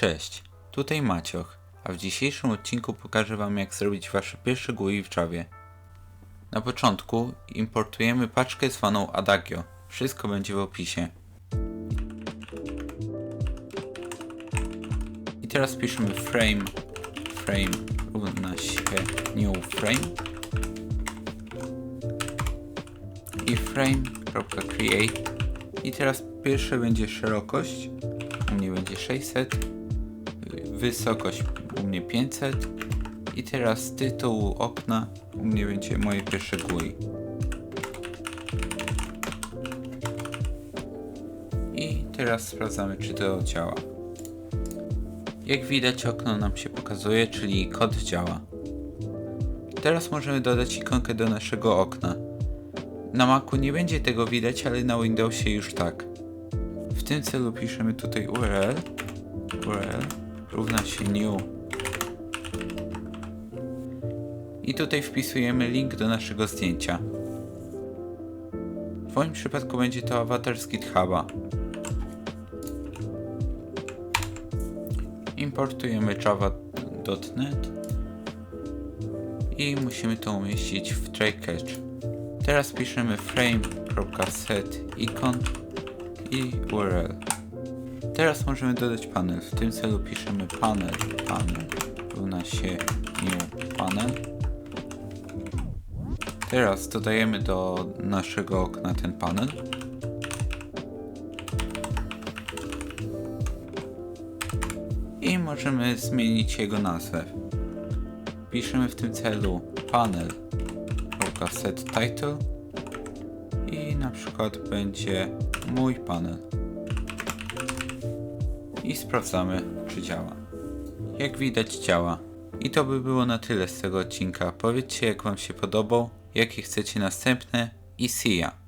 Cześć, tutaj Macioch, a w dzisiejszym odcinku pokażę Wam, jak zrobić Wasze pierwsze GUI w Javie. Na początku importujemy paczkę zwaną Adagio. Wszystko będzie w opisie. I teraz piszemy frame równa się new frame i frame.create. I teraz pierwsze będzie szerokość, u mnie będzie 600, wysokość u mnie 500 i teraz tytuł okna u mnie będzie moje pierwsze GUI. I teraz sprawdzamy, czy to działa. Jak widać, okno nam się pokazuje, czyli kod działa. Teraz możemy dodać ikonkę do naszego okna. Na Macu nie będzie tego widać, ale na Windowsie już tak. W tym celu piszemy tutaj URL równa się new i tutaj wpisujemy link do naszego zdjęcia. W moim przypadku będzie to awatar z GitHuba. Importujemy java.net i musimy to umieścić w try catch. Teraz piszemy frame.setIcon i URL. Teraz możemy dodać panel. W tym celu piszemy panel równa się new panel. Teraz dodajemy do naszego okna ten panel. I możemy zmienić jego nazwę. Piszemy w tym celu panel.setTitle i na przykład będzie mój panel. I sprawdzamy, czy działa. Jak widać, działa. I to by było na tyle z tego odcinka. Powiedzcie, jak Wam się podobał, jakie chcecie następne i see ya!